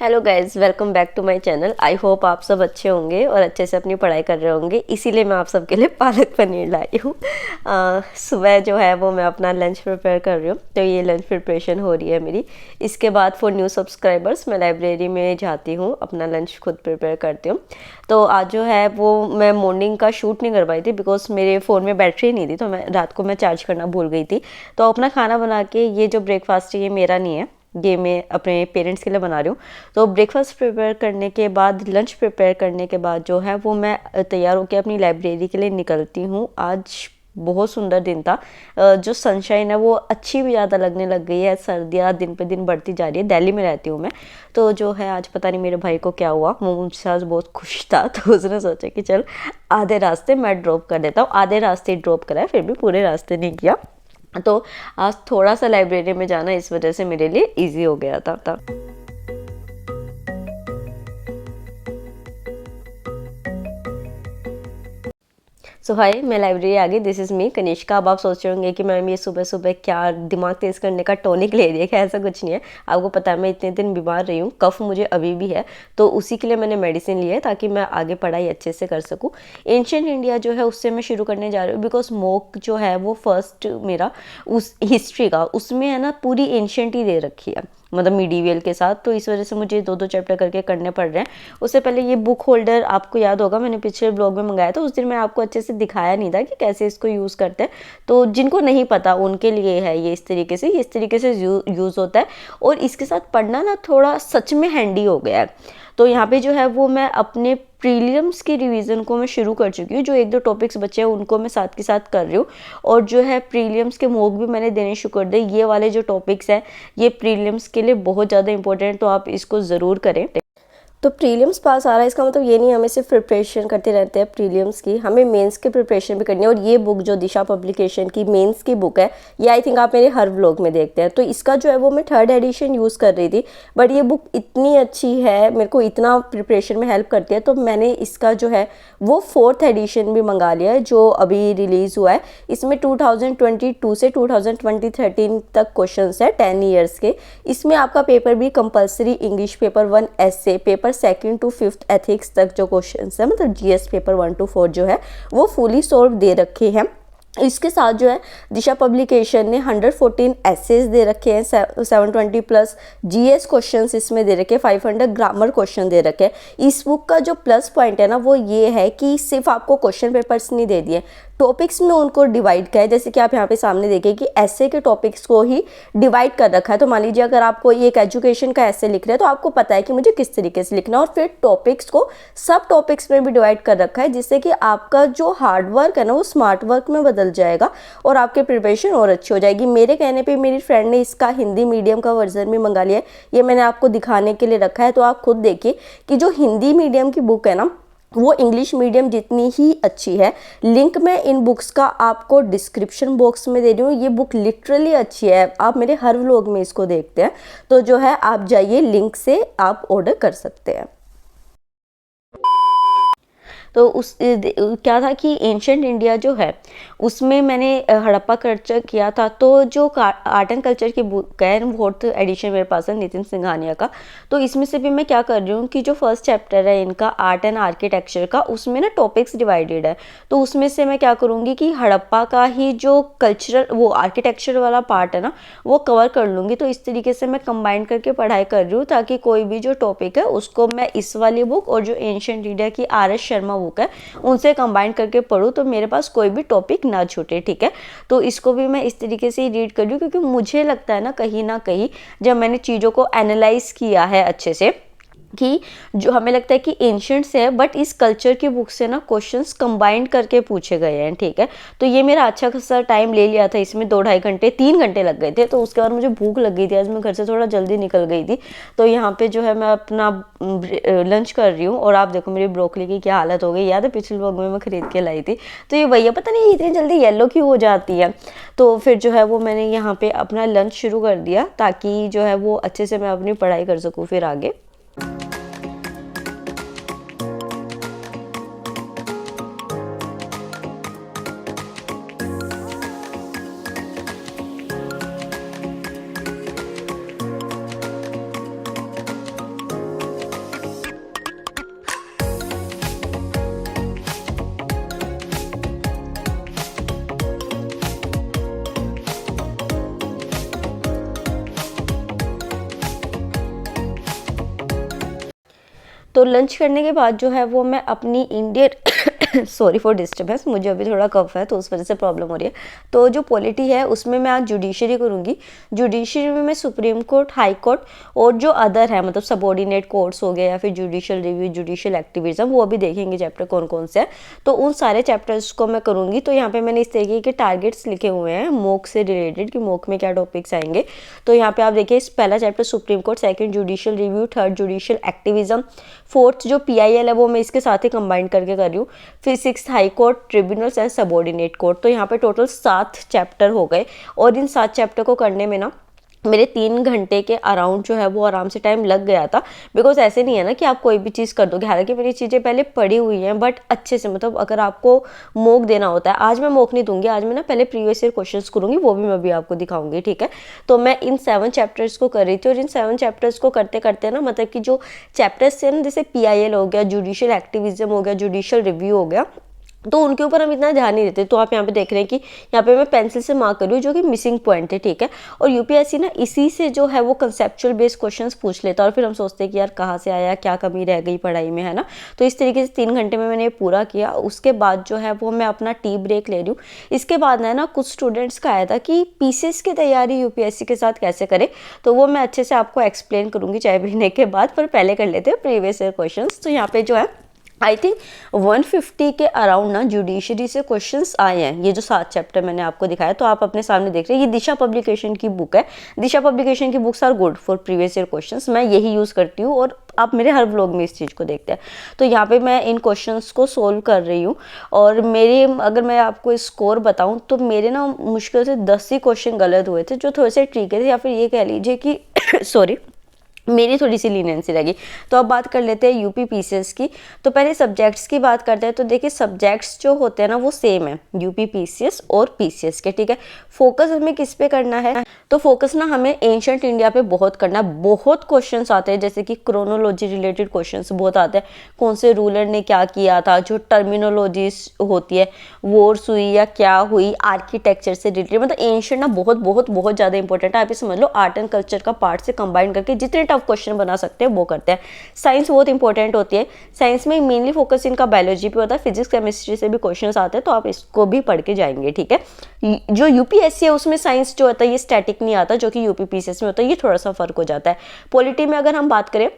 Hello guys, welcome back to my channel. I hope आप सब अच्छे होंगे और अच्छे से अपनी पढ़ाई कर रहे होंगे। इसीलिए मैं आप सबके लिए पालक पनीर लाई हूँ। सुबह जो है वो मैं अपना लंच प्रिपेयर कर रही हूँ, तो ये लंच प्रिपरेशन हो रही है मेरी। इसके बाद फॉर न्यू सब्सक्राइबर्स मैं लाइब्रेरी में जाती हूँ, अपना लंच खुद प्रिपेयर करती हूँ। तो आज जो है वो मैं मॉर्निंग का शूट नहीं कर पाई थी बिकॉज मेरे फ़ोन में बैटरी नहीं थी, तो मैं रात को मैं चार्ज करना भूल गई थी। तो अपना खाना बना के, ये जो ब्रेकफास्ट है ये मेरा नहीं है, ये मैं अपने पेरेंट्स के लिए बना रही हूँ। तो ब्रेकफास्ट प्रिपेयर करने के बाद, लंच प्रिपेयर करने के बाद जो है वो मैं तैयार होकर अपनी लाइब्रेरी के लिए निकलती हूँ। आज बहुत सुंदर दिन था। जो सनशाइन है वो अच्छी भी ज़्यादा लगने लग गई है। सर्दियाँ दिन पे दिन बढ़ती जा रही है। दिल्ली में रहती हूँ मैं, तो जो है आज पता नहीं मेरे भाई को क्या हुआ, वो मुझसे आज बहुत खुश था। तो उसने सोचा कि चल आधे रास्ते मैं ड्रॉप कर देता हूँ। आधे रास्ते ड्रॉप करा है, फिर भी पूरे रास्ते नहीं किया। तो आज थोड़ा सा लाइब्रेरी में जाना इस वजह से मेरे लिए इजी हो गया था। सो हाय, मैं लाइब्रेरी आ गई। This is me Kanishka. अब आप सोच रहे होंगे कि मैम ये सुबह सुबह क्या दिमाग तेज़ करने का टॉनिक ले रही है, क्या? ऐसा कुछ नहीं है। आपको पता है मैं इतने दिन बीमार रही हूँ, कफ मुझे अभी भी है, तो उसी के लिए मैंने मेडिसिन ली है ताकि मैं आगे पढ़ाई अच्छे से कर सकूँ। एंशिएंट इंडिया जो है उससे मैं शुरू करने जा रही हूँ बिकॉज मॉक जो है वो फर्स्ट मेरा उस हिस्ट्री का, उसमें है ना पूरी एंशिएंट ही दे रखी है, मतलब मिडीवियल के साथ। तो इस वजह से मुझे दो दो चैप्टर करके करने पड़ रहे हैं। उससे पहले ये बुक होल्डर आपको याद होगा, मैंने पिछले ब्लॉग में मंगाया था। उस दिन मैं आपको अच्छे से दिखाया नहीं था कि कैसे इसको यूज़ करते हैं, तो जिनको नहीं पता उनके लिए है ये। इस तरीके से यूज़ होता है और इसके साथ पढ़ना ना थोड़ा सच में हैंडी हो गया है। तो यहाँ पे जो है वो मैं अपने प्रीलिम्स की रिवीजन को मैं शुरू कर चुकी हूँ। जो एक दो टॉपिक्स बचे हैं उनको मैं साथ के साथ कर रही हूँ, और जो है प्रीलिम्स के मॉक भी मैंने देने शुरू कर दिए। ये वाले जो टॉपिक्स हैं ये प्रीलिम्स के लिए बहुत ज़्यादा इंपॉर्टेंट, तो आप इसको ज़रूर करें। तो प्रीलिम्स पास आ रहा है, इसका मतलब ये नहीं हमें सिर्फ प्रिपरेशन करते रहते हैं प्रीलिम्स की, हमें मेंस की प्रिपरेशन भी करनी है। और ये बुक जो दिशा पब्लिकेशन की मेंस की बुक है, ये आई थिंक आप मेरे हर व्लॉग में देखते हैं। तो इसका जो है वो मैं 3rd एडिशन यूज़ कर रही थी, बट ये बुक इतनी अच्छी है, मेरे को इतना प्रिपरेशन में हेल्प करती है, तो मैंने इसका जो है वो 4th एडिशन भी मंगा लिया है जो अभी रिलीज़ हुआ है। इसमें 2022 से 2013 तक क्वेश्चन है 10 ईयर्स के। इसमें आपका पेपर भी कंपलसरी इंग्लिश पेपर 1 ऐसे, paper 2nd to 5th ethics तक जो क्वेश्चन है, मतलब जीएस पेपर 1 to 4 जो है वो फुली सॉल्व दे रखे हैं। इसके साथ जो है दिशा पब्लिकेशन ने 114 एसेज दे रखे हैं, 720 प्लस जीएस क्वेश्चंस इसमें दे रखे हैं, 500 ग्रामर क्वेश्चन दे रखे हैं। इस बुक का जो प्लस पॉइंट है ना वो ये है कि सिर्फ आपको क्वेश्चन पेपर्स नहीं दे दिए, टॉपिक्स में उनको डिवाइड किया है। जैसे कि आप यहाँ पे सामने देखिए कि ऐसे के टॉपिक्स को ही डिवाइड कर रखा है। तो मान लीजिए अगर आपको एक एजुकेशन का ऐसे लिख रहे हैं तो आपको पता है कि मुझे किस तरीके से लिखना है, और फिर टॉपिक्स को सब टॉपिक्स में भी डिवाइड कर रखा है, जिससे कि आपका जो हार्ड वर्क है ना वो स्मार्ट वर्क में बदल जाएगा और आपकी प्रिपरेशन और अच्छी हो जाएगी। मेरे कहने पे मेरी फ्रेंड ने इसका हिंदी मीडियम का वर्जन भी मंगा लिया है, ये मैंने आपको दिखाने के लिए रखा है। तो आप खुद देखिए कि जो हिंदी मीडियम की बुक है ना वो इंग्लिश मीडियम जितनी ही अच्छी है। लिंक मैं इन बुक्स का आपको डिस्क्रिप्शन बॉक्स में दे रही हूँ। ये बुक लिटरली अच्छी है, आप मेरे हर व्लॉग में इसको देखते हैं, तो जो है आप जाइए लिंक से आप ऑर्डर कर सकते हैं। तो उस क्या था कि एंशिएंट इंडिया जो है उसमें मैंने हड़प्पा कल्चर किया था। तो जो आर्ट एंड कल्चर की बुक है, 4th एडिशन मेरे पास है नितिन सिंघानिया का। तो इसमें से भी मैं क्या कर रही हूँ कि जो फर्स्ट चैप्टर है इनका आर्ट एंड आर्किटेक्चर का, उसमें ना टॉपिक्स डिवाइडेड है। तो उसमें से मैं क्या करूँगी कि हड़प्पा का ही जो कल्चरल वो आर्किटेक्चर वाला पार्ट है ना वो कवर कर लूँगी। तो इस तरीके से मैं कंबाइन करके पढ़ाई कर रही हूँ ताकि कोई भी जो टॉपिक है उसको मैं इस वाली बुक और जो एंशिएंट इंडिया की RS शर्मा बुक है उनसे कंबाइन करके पढूं, तो मेरे पास कोई भी टॉपिक ना छूटे। ठीक है, तो इसको भी मैं इस तरीके से ही रीड कर रही हूँ, क्योंकि मुझे लगता है ना कहीं जब मैंने चीज़ों को एनालाइज किया है अच्छे से, कि जो हमें लगता है कि एंशिएंट से है, बट इस कल्चर की बुक से ना क्वेश्चंस कंबाइन करके पूछे गए हैं। ठीक है, तो ये मेरा अच्छा खासा टाइम ले लिया था, इसमें 2-2.5 घंटे 3 घंटे लग गए थे। तो उसके बाद मुझे भूख लग गई थी, आज मैं घर से थोड़ा जल्दी निकल गई थी। तो यहाँ पे जो है मैं अपना लंच कर रही हूँ, और आप देखो मेरी ब्रोकली की क्या हालत हो गई। याद है पिछले व्लॉग में मैं खरीद के लाई थी, तो ये भैया पता नहीं इतनी जल्दी येलो क्यों हो जाती है। तो फिर जो है वो मैंने यहाँ पे अपना लंच शुरू कर दिया ताकि जो है वो अच्छे से मैं अपनी पढ़ाई कर सकूँ फिर आगे। तो लंच करने के बाद जो है वो मैं अपनी इंडियन सॉरी फॉर डिस्टर्बेंस, मुझे अभी थोड़ा कफ है तो उस वजह से प्रॉब्लम हो रही है। तो जो पॉलिटी है उसमें मैं आज जुडिशरी करूँगी। जुडिशरी में मैं सुप्रीम कोर्ट, हाई कोर्ट और जो अदर है मतलब सबॉर्डिनेट कोर्ट्स हो गए या फिर जुडिशियल रिव्यू, जुडिशियल एक्टिविज्म, वो भी देखेंगे चैप्टर कौन कौन से हैं। तो उन सारे चैप्टर्स को मैं करूँगी। तो यहाँ पे मैंने इस तरीके के टारगेट्स लिखे हुए हैं मॉक से रिलेटेड कि मॉक में क्या टॉपिक्स आएंगे। तो यहाँ पे आप देखिए, पहला chapter supreme court, second judicial review, third judicial activism, fourth जो PIL है वो मैं इसके साथ ही कंबाइन करके कर रही हूँ, फिर sixth high court, tribunals and subordinate court. तो यहाँ पे टोटल 7 चैप्टर हो गए और इन 7 चैप्टर को करने में ना मेरे 3 घंटे के अराउंड जो है वो आराम से टाइम लग गया था। बिकॉज ऐसे नहीं है ना कि आप कोई भी चीज़ कर दोगे, हालांकि मेरी चीज़ें पहले पढ़ी हुई हैं बट अच्छे से, मतलब अगर आपको मॉक देना होता है, आज मैं मॉक नहीं दूंगी, आज मैं ना पहले प्रीवियस ईयर क्वेश्चंस करूंगी, वो भी मैं अभी आपको दिखाऊंगी, ठीक है। तो मैं इन 7 चैप्टर्स को कर रही थी और इन 7 चैप्टर्स को करते करते ना, मतलब कि जो चैप्टर्स थे ना, जैसे PIL हो गया, जुडिशियल एक्टिविज्म हो गया, जुडिशियल रिव्यू हो गया, तो उनके ऊपर हम इतना ध्यान नहीं देते। तो आप यहाँ पे देख रहे हैं कि यहाँ पे मैं पेंसिल से मार्क कर रही हूँ जो कि मिसिंग पॉइंट है, ठीक है। और UPSC ना इसी से जो है वो कंसेप्चुअल बेस्ड क्वेश्चंस पूछ लेता है और फिर हम सोचते हैं कि यार कहाँ से आया, क्या कमी रह गई पढ़ाई में, है ना। तो इस तरीके से 3 घंटे में मैंने ये पूरा किया। उसके बाद जो है वो मैं अपना टी ब्रेक ले रही हूँ। इसके बाद ना कुछ स्टूडेंट्स का आया था कि PCS की तैयारी UPSC के साथ कैसे करें, तो वो मैं अच्छे से आपको एक्सप्लेन करूँगी चाय पीने के बाद। पर पहले कर लेते हैं प्रीवियस ईयर क्वेश्चन। तो यहाँ पे जो है आई थिंक 150 के अराउंड ना जुडिशरी से क्वेश्चंस आए हैं। ये जो 7 चैप्टर मैंने आपको दिखाया, तो आप अपने सामने देख रहे हैं, ये दिशा पब्लिकेशन की बुक है। दिशा पब्लिकेशन की books are good for previous year questions, मैं यही यूज़ करती हूँ और आप मेरे हर व्लॉग में इस चीज़ को देखते हैं। तो यहाँ पे मैं इन क्वेश्चंस को सोल्व कर रही हूँ और मेरे, अगर मैं आपको स्कोर बताऊँ तो मेरे ना मुश्किल से 10 ही क्वेश्चन गलत हुए थे जो थोड़े से ट्रिकी थे, या फिर ये कह लीजिए कि सॉरी मेरी थोड़ी सी लीनियंसी लगी। तो अब बात कर लेते हैं UP PCS की। तो पहले सब्जेक्ट्स की बात करते हैं। तो देखिए सब्जेक्ट्स जो होते हैं ना वो सेम है UP PCS और PCS के, ठीक है। फोकस हमें किस पे करना है, तो फोकस ना हमें एंशंट इंडिया पे बहुत करना है। बहुत क्वेश्चंस आते हैं, जैसे कि क्रोनोलॉजी रिलेटेड क्वेश्चंस बहुत आते हैं, कौन से रूलर ने क्या किया था, जो टर्मिनोलॉजी होती है, वॉर्स हुई या क्या हुई, आर्किटेक्चर से रिलेटेड, मतलब एंशंट ना बहुत बहुत बहुत ज़्यादा इंपॉर्टेंट है। आप ये समझ लो आर्ट एंड कल्चर का पार्ट से कंबाइन करके जितने टफ क्वेश्चन बना सकते हैं वो करते हैं। साइंस बहुत इंपॉर्टेंट होती है, साइंस में मेनली फोकस इनका बायोलॉजी पे होता है, फिजिक्स केमिस्ट्री से भी क्वेश्चंस आते हैं, तो आप इसको भी पढ़ के जाएंगे, ठीक है। जो UPSC है उसमें साइंस जो होता है ये स्टैटिक नहीं आता, जो कि UP PCS में होता है, ये थोड़ा सा फर्क हो जाता है। पॉलिटी में अगर हम बात करें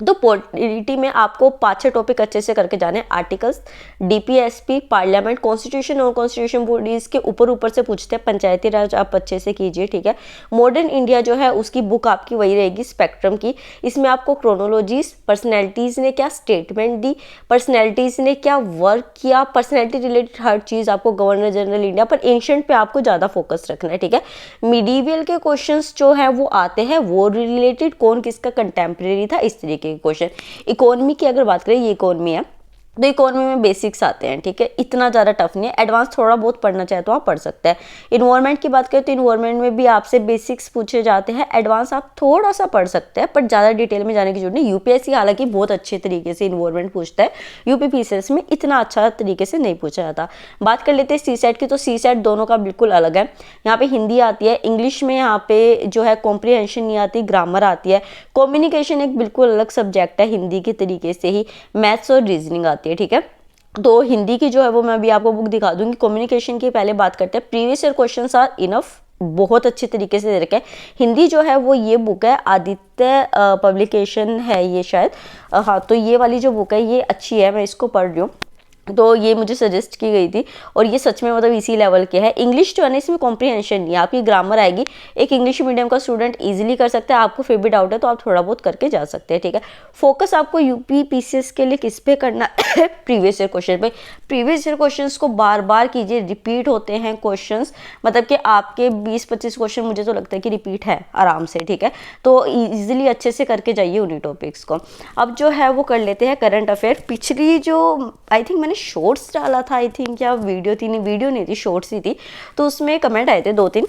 तो पॉलिटी में आपको 5-6 टॉपिक अच्छे से करके जाने हैं। आर्टिकल्स, DPSP, पार्लियामेंट, कॉन्स्टिट्यूशन और कॉन्स्टिट्यूशन बॉडीज के ऊपर से पूछते हैं। पंचायती राज आप अच्छे से कीजिए, ठीक है। मॉडर्न इंडिया जो है उसकी बुक आपकी वही रहेगी स्पेक्ट्रम की। इसमें आपको क्रोनोलॉजीज, पर्सनैलिटीज ने क्या स्टेटमेंट दी, पर्सनैलिटीज ने क्या वर्क किया, पर्सनैलिटी रिलेटेड हर चीज़ आपको, गवर्नर जनरल इंडिया, पर एंशंट पे आपको ज़्यादा फोकस रखना है, ठीक है। मिडीवियल के क्वेश्चन जो है वो आते हैं वो रिलेटेड, कौन किसका कंटेम्प्रेरी था, इस तरीके क्वेश्चन। इकोनॉमी की अगर बात करें, ये इकोनॉमी है तो इकोनॉमी में बेसिक्स आते हैं, ठीक है, इतना ज़्यादा टफ नहीं है। एडवांस थोड़ा बहुत पढ़ना चाहे तो आप पढ़ सकते हैं। इन्वायरमेंट की बात करें तो इन्वायरमेंट में भी आपसे बेसिक्स पूछे जाते हैं, एडवांस आप थोड़ा सा पढ़ सकते हैं पर ज़्यादा डिटेल में जाने की जरूरत नहीं। UPSC हालांकि बहुत अच्छे तरीके से इन्वायरमेंट पूछता है, UP PCS में इतना अच्छा तरीके से नहीं पूछा जाता। बात कर लेते हैं CSAT की। तो CSAT दोनों का बिल्कुल अलग है। यहाँ पे हिंदी आती है, इंग्लिश में यहाँ पे जो है कॉम्प्रिहेंशन नहीं आती, ग्रामर आती है, कम्युनिकेशन एक बिल्कुल अलग सब्जेक्ट है हिंदी के तरीके से ही, मैथ्स और रीजनिंग आती है, ठीक है। तो हिंदी की जो है वो मैं अभी आपको बुक दिखा दूंगी। कम्युनिकेशन की पहले बात करते हैं। Previous year questions are enough, बहुत अच्छे तरीके से दे रखे हैं। हिंदी जो है वो ये बुक है, आदित्य पब्लिकेशन है ये शायद, हाँ, तो ये वाली जो बुक है ये अच्छी है, मैं इसको पढ़ रही हूँ। तो ये मुझे सजेस्ट की गई थी और ये सच में मतलब इसी लेवल के है। इंग्लिश जो है ना इसमें कॉम्प्रिहेंशन नहीं है, आपकी ग्रामर आएगी, एक इंग्लिश मीडियम का स्टूडेंट इजीली कर सकता है। आपको फिर भी डाउट है तो आप थोड़ा बहुत करके जा सकते हैं, ठीक है। फोकस आपको UP PCS के लिए किस पे करना है, प्रीवियस ईयर क्वेश्चन पे। प्रीवियस ईयर क्वेश्चंस को बार बार कीजिए, रिपीट होते हैं क्वेश्चंस, मतलब कि आपके 20-25 क्वेश्चन मुझे तो लगता है कि रिपीट है आराम से, ठीक है। तो ईजिली अच्छे से करके जाइए उन्हीं टॉपिक्स को। अब जो है वो कर लेते हैं करंट अफेयर। पिछली जो आई थिंक शॉर्ट्स डाला था, आई थिंक, या वीडियो थी, नहीं वीडियो नहीं थी, शॉर्ट्स ही थी, तो उसमें कमेंट आए थे 2-3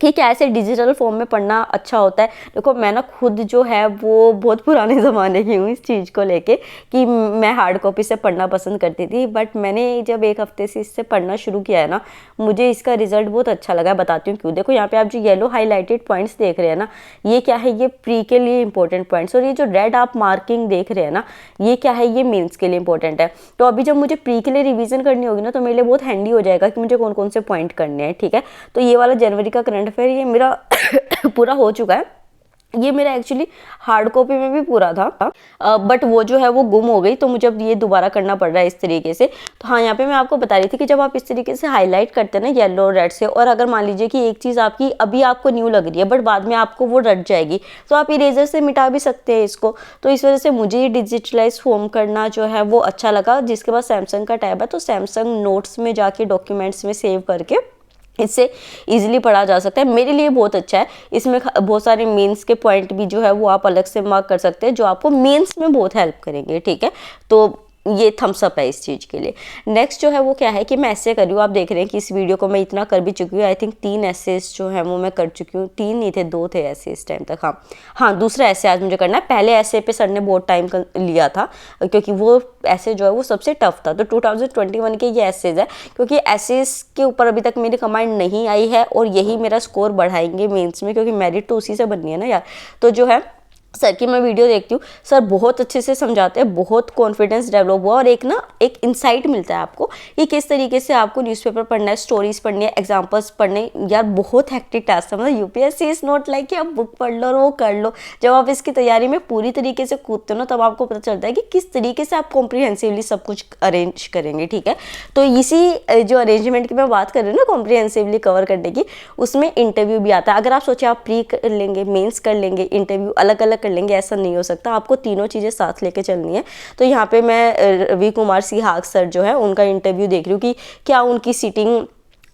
कि कैसे डिजिटल फॉर्म में पढ़ना अच्छा होता है। देखो मैं ना खुद जो है वो बहुत पुराने ज़माने की हूँ इस चीज़ को लेके कि मैं हार्ड कॉपी से पढ़ना पसंद करती थी, बट मैंने जब एक हफ्ते से इससे पढ़ना शुरू किया है ना, मुझे इसका रिजल्ट बहुत अच्छा लगा। बताती हूँ क्यों। देखो यहाँ पे आप जो येलो हाईलाइटेड पॉइंट्स देख रहे हैं ना, ये क्या है, ये प्री के लिए इंपॉर्टेंट पॉइंट्स, और ये जो रेड आप मार्किंग देख रहे हैं ना, ये क्या है, ये मेंस के लिए इंपॉर्टेंट है। तो अभी जब मुझे प्री के लिए रिवीजन करनी होगी ना, तो मेरे लिए बहुत हैंडी हो जाएगा कि मुझे कौन कौन से पॉइंट करने हैं। ठीक है, तो ये वाला जनवरी का करंट अफेयर ये मेरा पूरा हो चुका है। ये मेरा एक्चुअली हार्ड कॉपी में भी पूरा था, बट वो जो है वो गुम हो गई, तो मुझे अब ये दोबारा करना पड़ रहा है इस तरीके से। तो हाँ, यहाँ पे मैं आपको बता रही थी कि जब आप इस तरीके से हाईलाइट करते हैं ना येलो और रेड से, और अगर मान लीजिए कि एक चीज़ आपकी अभी आपको न्यू लग रही है बट बाद में आपको वो रट जाएगी, तो आप इरेजर से मिटा भी सकते हैं इसको। तो इस वजह से मुझे ये डिजिटलाइज फॉर्म करना जो है वो अच्छा लगा। जिसके पास सैमसंग का टैब है तो सैमसंग नोट्स में जाके डॉक्यूमेंट्स में सेव करके इससे इजीली पढ़ा जा सकता है। मेरे लिए बहुत अच्छा है। इसमें बहुत सारे मेंस के पॉइंट भी जो है वो आप अलग से मार्क कर सकते हैं, जो आपको मेंस में बहुत हेल्प करेंगे। ठीक है, तो ये थम्स अप है इस चीज़ के लिए। नेक्स्ट जो है वो क्या है कि मैं ऐसे कर रही हूँ, आप देख रहे हैं कि इस वीडियो को मैं इतना कर भी चुकी हूँ। आई थिंक 3 एसेस जो है वो मैं कर चुकी हूँ, 3 नहीं थे, 2 थे ऐसे इस टाइम तक। हाँ, दूसरा ऐसे आज मुझे करना है। पहले ऐसे पे सर ने बहुत टाइम लिया था क्योंकि वो ऐसे जो है वो सबसे टफ था। तो 2021 के ये एसेज है, क्योंकि एसेज के ऊपर अभी तक मेरी कमांड नहीं आई है और यही मेरा स्कोर बढ़ाएंगे मेंस में, क्योंकि मेरिट तो उसी से बननी है ना यार। तो जो है सर की मैं वीडियो देखती हूँ, सर बहुत अच्छे से समझाते हैं, बहुत कॉन्फिडेंस डेवलप हुआ और एक इंसाइट मिलता है आपको कि किस तरीके से आपको न्यूज़पेपर पढ़ना है, स्टोरीज पढ़नी है, एग्जांपल्स पढ़ने। यार बहुत हेक्टिक टास्क है, मतलब यूपीएससी इज नॉट लाइक कि आप बुक पढ़ लो और वो कर लो। जब आप इसकी तैयारी में पूरी तरीके से कूदते हो ना, तब आपको पता चलता है कि किस तरीके से आप कॉम्प्रीहेंसिवली सब कुछ अरेंज करेंगे। ठीक है, तो इसी जो अरेंजमेंट की मैं बात कर रही हूँ ना कॉम्प्रीहेंसिवली कवर करने की, उसमें इंटरव्यू भी आता है। अगर आप सोचे आप प्री कर लेंगे, मेन्स कर लेंगे, इंटरव्यू अलग अलग कर लेंगे, ऐसा नहीं हो सकता। आपको तीनों चीज़ें साथ लेके चलनी है। तो यहाँ पे मैं रवि कुमार सिहाग सर जो है उनका इंटरव्यू देख रही हूँ कि क्या उनकी सीटिंग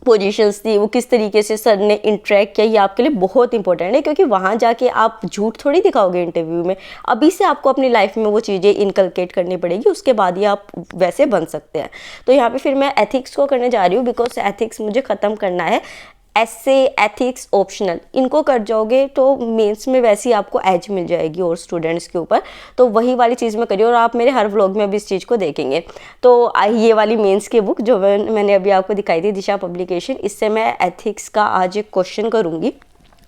पोजीशंस थी, वो किस तरीके से सर ने इंटरेक्ट किया। ये आपके लिए बहुत इंपॉर्टेंट है, क्योंकि वहाँ जाके आप झूठ थोड़ी दिखाओगे इंटरव्यू में। अभी से आपको अपनी लाइफ में वो चीज़ें इनकलकेट करनी पड़ेगी, उसके बाद ही आप वैसे बन सकते हैं। तो यहाँ पे फिर मैं एथिक्स को करने जा रही हूँ, बिकॉज एथिक्स मुझे ख़त्म करना है। ऐसे एथिक्स ऑप्शनल, इनको कर जाओगे तो मेंस में वैसे ही आपको एज मिल जाएगी और स्टूडेंट्स के ऊपर। तो वही वाली चीज़ में करिए, और आप मेरे हर व्लॉग में भी इस चीज़ को देखेंगे। तो ये वाली मेंस की बुक जो मैंने अभी आपको दिखाई थी, दिशा पब्लिकेशन, इससे मैं एथिक्स का आज एक क्वेश्चन करूँगी।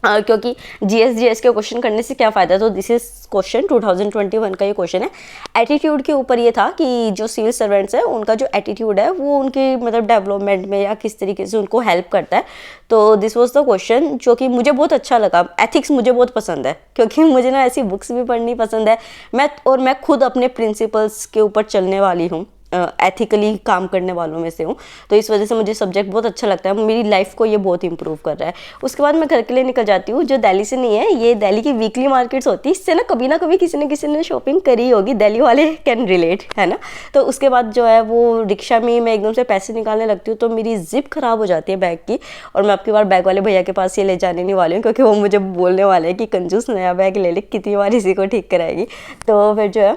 क्योंकि जीएस के क्वेश्चन करने से क्या फ़ायदा। तो दिस इज क्वेश्चन 2021 का ये क्वेश्चन है। एटीट्यूड के ऊपर ये था कि जो सिविल सर्वेंट्स है उनका जो एटीट्यूड है वो उनकी मतलब डेवलपमेंट में या किस तरीके से उनको हेल्प करता है। तो दिस वाज द क्वेश्चन, जो कि मुझे बहुत अच्छा लगा। एथिक्स मुझे बहुत पसंद है, क्योंकि मुझे ना ऐसी बुक्स भी पढ़नी पसंद है। मैं खुद अपने प्रिंसिपल्स के ऊपर चलने वाली हूँ, एथिकली काम करने वालों में से हूँ। तो इस वजह से मुझे सब्जेक्ट बहुत अच्छा लगता है, मेरी लाइफ को ये बहुत इंप्रूव कर रहा है। उसके बाद मैं घर के लिए निकल जाती हूँ, जो दिल्ली से नहीं है, ये दिल्ली की वीकली मार्केट्स होती है। इससे ना कभी किसी ने शॉपिंग करी होगी, दिल्ली वाले कैन रिलेट, है ना। तो उसके बाद जो है वो रिक्शा में मैं एकदम से पैसे निकालने लगती हूँ, तो मेरी जिप खराब हो जाती है बैग की, और मैं आपकी बार बैग वाले भैया के पास ये ले जाने नहीं वाली हूँ, क्योंकि वो मुझे बोलने वाले हैं कि कंजूस नया बैग ले ले, कितनी बार इसी को ठीक कराएगी। तो फिर जो है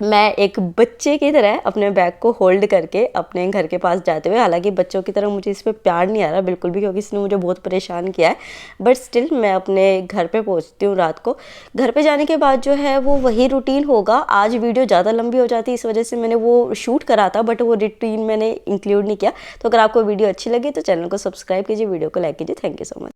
मैं एक बच्चे की तरह अपने बैग को होल्ड करके अपने घर के पास जाते हुए, हालांकि बच्चों की तरह मुझे इस पर प्यार नहीं आ रहा बिल्कुल भी, क्योंकि इसने मुझे बहुत परेशान किया है, बट स्टिल मैं अपने घर पे पहुंचती हूँ रात को। घर पे जाने के बाद जो है वो वही रूटीन होगा। आज वीडियो ज़्यादा लंबी हो जाती है, इस वजह से मैंने वो शूट करा था, बट वो रूटीन मैंने इंक्लूड नहीं किया। तो अगर आपको वीडियो अच्छी लगी तो चैनल को सब्सक्राइब कीजिए, वीडियो को लाइक कीजिए। Thank you so much.